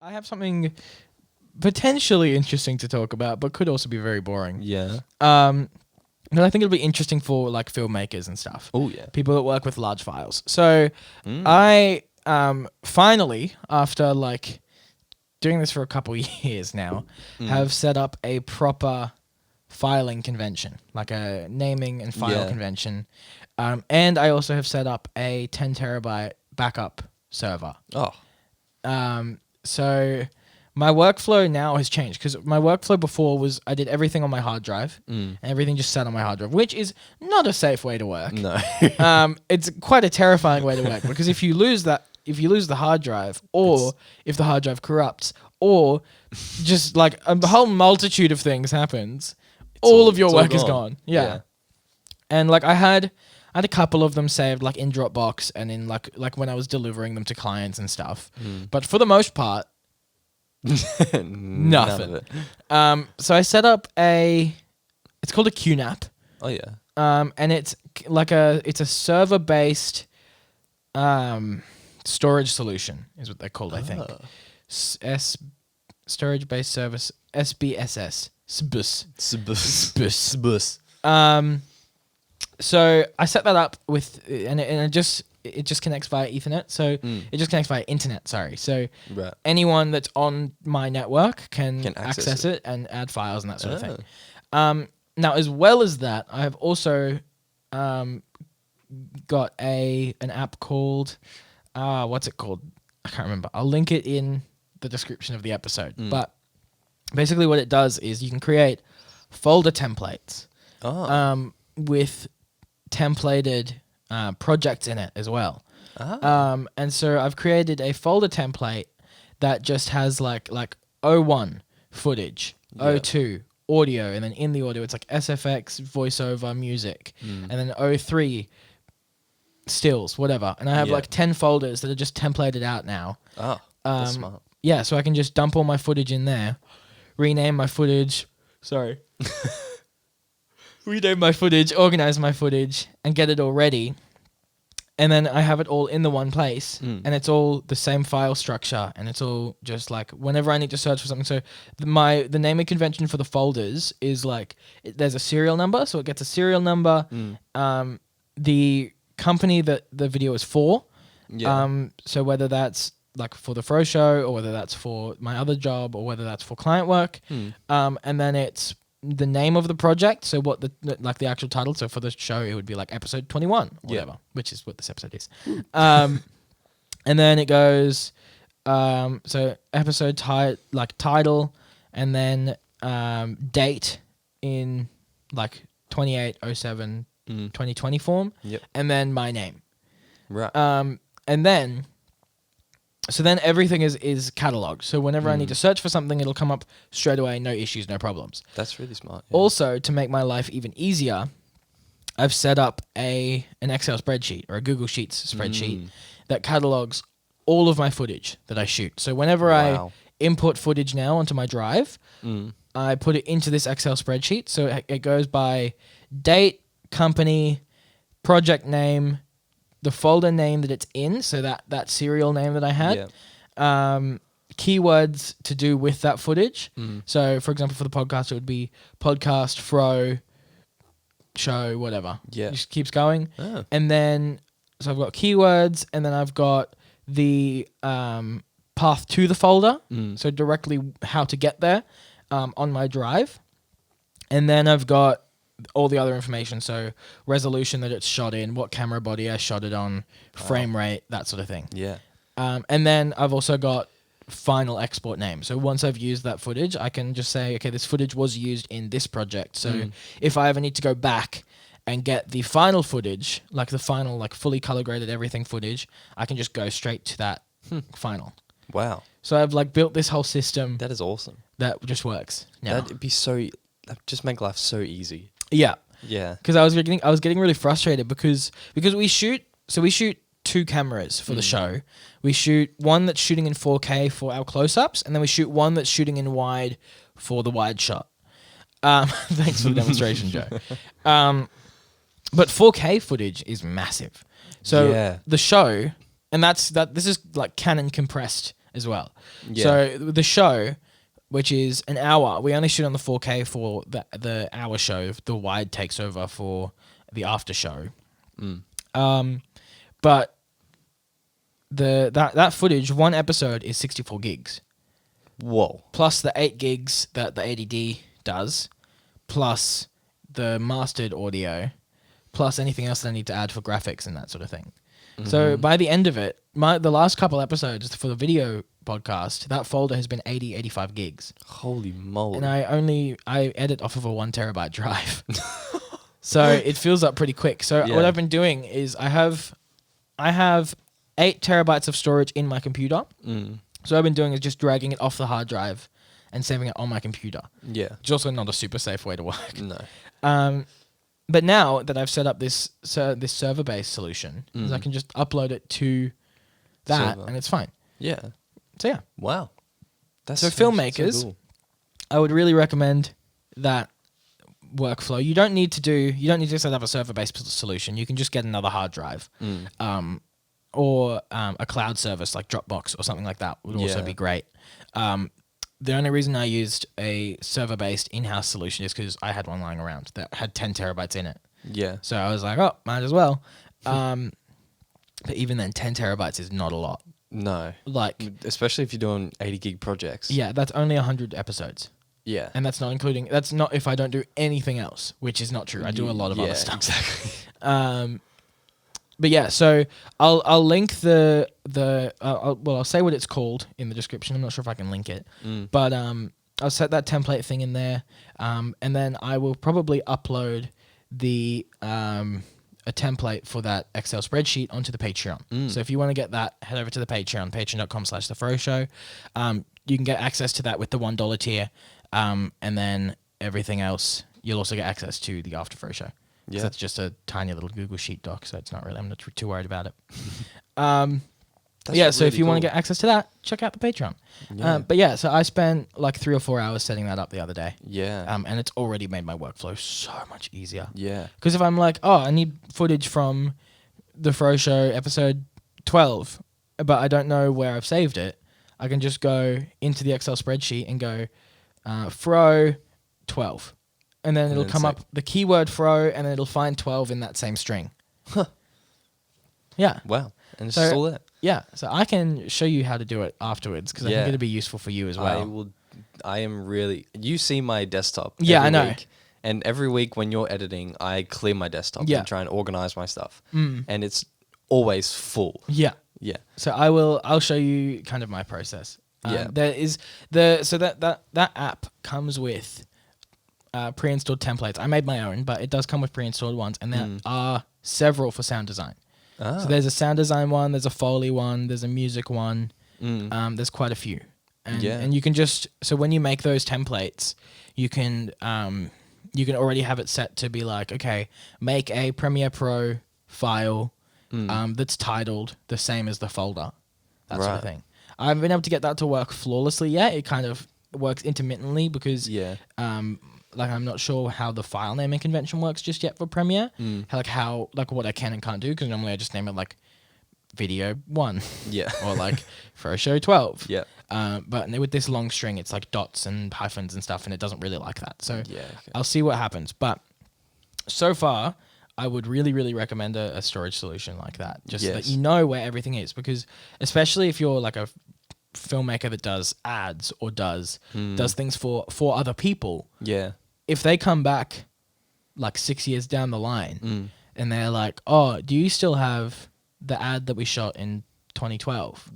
I have something potentially interesting to talk about, but could also be very boring. Yeah. But I think it'll be interesting for like filmmakers and stuff. Oh yeah. People that work with large files. So Mm. I finally, after like doing this for a couple years now, have set up a proper filing convention, like a naming and file Yeah. convention. And I also have set up a 10 terabyte backup server. Oh. So my workflow now has changed because my workflow before was I did everything on my hard drive and everything just sat on my hard drive, which is not a safe way to work. No. It's quite a terrifying way to work because if you lose the hard drive, or if the hard drive corrupts, or just like a whole multitude of things happens, all of your it's all work is gone. Yeah. And like I had a couple of them saved like in Dropbox and in like when I was delivering them to clients and stuff. But for the most part, None nothing. of it. So I set up it's called a QNAP. Oh yeah. And it's a server based storage solution is what they're called, I think. Storage based service, SBSS. SBUS. So I set that up with, and it just connects via Ethernet. So it just connects via internet. Sorry. So Right. anyone that's on my network can access it and add files and that sort of thing. Now, as well as that, I have also got an app called what's it called? I can't remember. I'll link it in the description of the episode. But basically, what it does is you can create folder templates with templated projects in it as well. And so I've created a folder template that just has like 01 footage, 02 audio, and then in the audio it's like SFX, voiceover, music, and then 03 stills, whatever. And I have like 10 folders that are just templated out now. Oh, that's smart. Yeah, so I can just dump all my footage in there, rename my footage. Sorry. Rename my footage, organize my footage, and get it all ready. And then I have it all in the one place, and it's all the same file structure, and it's all just like whenever I need to search for something. So the naming convention for the folders is like there's a serial number, so it gets a serial number. The company that the video is for. So whether that's like for the Froe Show, or whether that's for my other job, or whether that's for client work, and then it's the name of the project, so what the actual title. So for the show, it would be like episode 21 or whatever, which is what this episode is. And then it goes, so episode title, and then date in like 28/07/2020 form, and then my name. Right. And then. So then everything is cataloged. So whenever I need to search for something, it'll come up straight away, no issues, no problems. That's really smart. Yeah. Also, to make my life even easier, I've set up an Excel spreadsheet or a Google Sheets spreadsheet that catalogs all of my footage that I shoot. So whenever I input footage now onto my drive, I put it into this Excel spreadsheet. So it goes by date, company, project name, the folder name that it's in, so that serial name that I had, keywords to do with that footage. So, for example, for the podcast, it would be podcast, Froe Show, whatever. Yeah. It just keeps going. And then, so I've got keywords, and then I've got the path to the folder, so directly how to get there on my drive. And then I've got all the other information, so resolution that it's shot in, what camera body I shot it on, frame rate, that sort of thing. Yeah. And then I've also got final export name. So once I've used that footage, I can just say, okay, this footage was used in this project. So if I ever need to go back and get the final footage, like the final, like fully color graded everything footage, I can just go straight to that final. Wow. So I've like built this whole system That is awesome. that just works now. That'd just make life so easy. Yeah. Yeah. Because I was getting really frustrated because we shoot 2 cameras for the show. We shoot one that's shooting in 4K for our close-ups, and then we shoot one that's shooting in wide for the wide shot. Thanks for the demonstration, Joe. But 4K footage is massive. So the show, and this is like Canon compressed as well. Yeah. So the show, which is an hour, we only shoot on the 4K for the hour show. The wide takes over for the after show. But that footage, one episode is 64 gigs. Whoa. Plus the 8 gigs that the ADD does, plus the mastered audio, plus anything else that I need to add for graphics and that sort of thing. So by the end of it, the last couple episodes for the video podcast, that folder has been 85 gigs. Holy moly. And I edit off of a 1 terabyte drive. So it fills up pretty quick. So what I've been doing is I have 8 terabytes of storage in my computer. So what I've been doing is just dragging it off the hard drive and saving it on my computer. Yeah. Which is also not a super safe way to work. No. But now that I've set up this server-based solution, is I can just upload it to that Server. and it's fine. Yeah. So yeah. Wow. That's So filmmakers, cool. I would really recommend that workflow. You don't need to set up a server-based solution. You can just get another hard drive, or a cloud service like Dropbox or something like that would also be great. The only reason I used a server-based in-house solution is because I had one lying around that had 10 terabytes in it. Yeah. So I was like, oh, might as well. But even then, 10 terabytes is not a lot. No. Like, especially if you're doing 80 gig projects. yeah, that's only 100 episodes. Yeah. And that's not if I don't do anything else, which is not true. I do a lot of other stuff. Exactly. But yeah, so I'll link I'll say what it's called in the description. I'm not sure if I can link it, but I'll set that template thing in there, and then I will probably upload a template for that Excel spreadsheet onto the Patreon. So if you want to get that, head over to the Patreon, patreon.com/the Froe Show. You can get access to that with the $1 tier, and then everything else you'll also get access to the After Froe Show. Yeah, that's just a tiny little Google Sheet doc, so it's not really. I'm not too worried about it. Yeah, so if you want to get access to that, check out the Patreon. Yeah. But yeah, so I spent like 3 or 4 hours setting that up the other day. Yeah. And it's already made my workflow so much easier. Yeah. Because if I'm like, oh, I need footage from the Froe Show episode 12, but I don't know where I've saved it, I can just go into the Excel spreadsheet and go Froe 12. And then it'll come up the keyword Froe, and then it'll find 12 in that same string. Huh. Yeah. Wow. And it's just all that. Yeah. So I can show you how to do it afterwards, because I think it'll be useful for you as well. I am really... You see my desktop I know. week, and every week when you're editing, I clear my desktop and try and organize my stuff. And it's always full. Yeah. Yeah. So I'll show you kind of my process. There is that app comes with pre-installed templates. I made my own, but it does come with pre-installed ones, and there are several for sound design. So there's a sound design one, there's a Foley one, there's a music one. There's quite a few, and you can just when you make those templates, you can already have it set to be like, okay, make a Premiere Pro file that's titled the same as the folder, that sort of thing. I haven't been able to get that to work flawlessly yet. It kind of works intermittently because like I'm not sure how the file naming convention works just yet for Premiere. How what I can and can't do, because normally I just name it like video 1 or like Froe Show 12. But with this long string, it's like dots and hyphens and stuff, and it doesn't really like that. So I'll see what happens. But so far, I would really, really recommend a storage solution like that, just so that you know where everything is, because especially if you're like a filmmaker that does ads or does things for other people, if they come back like 6 years down the line and they're like, oh, do you still have the ad that we shot in 2012?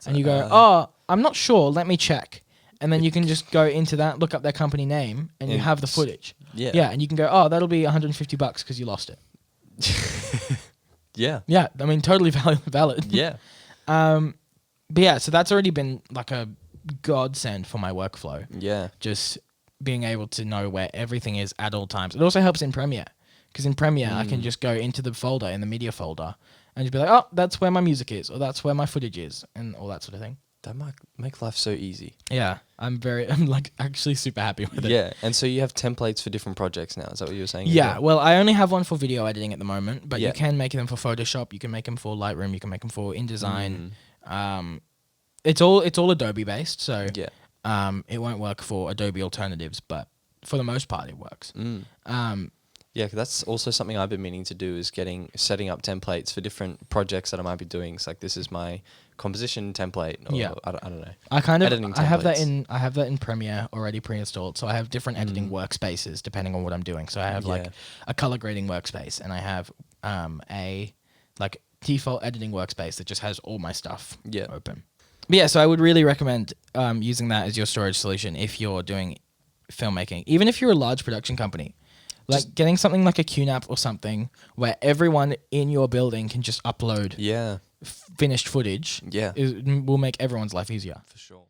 And you go, oh, I'm not sure, let me check. And then you can just go into that, look up their company name, and you have the footage. And you can go, oh, that'll be $150 because you lost it. I mean, totally valid. But yeah, so that's already been like a godsend for my workflow. Just being able to know where everything is at all times. It also helps in Premiere, because in Premiere I can just go into the folder, in the media folder, and just be like, oh, that's where my music is, or that's where my footage is, and all that sort of thing. That might make life so easy. Yeah, I'm like actually super happy with it. Yeah, and so you have templates for different projects now. Is that what you were saying? Yeah, well, I only have one for video editing at the moment, but you can make them for Photoshop, you can make them for Lightroom, you can make them for InDesign. it's all Adobe based, so Yeah. it won't work for Adobe alternatives, but for the most part, it works. Yeah, 'cause that's also something I've been meaning to do is setting up templates for different projects that I might be doing. It's like, this is my composition template. Or Yeah. I don't know. I have that templates. I have that in Premiere already pre-installed. So I have different editing workspaces depending on what I'm doing. So I have like Yeah. a color grading workspace, and I have a like default editing workspace that just has all my stuff open. But yeah, so I would really recommend using that as your storage solution if you're doing filmmaking, even if you're a large production company. Like getting something like a QNAP or something where everyone in your building can just upload Yeah. finished footage Yeah. will make everyone's life easier. For sure.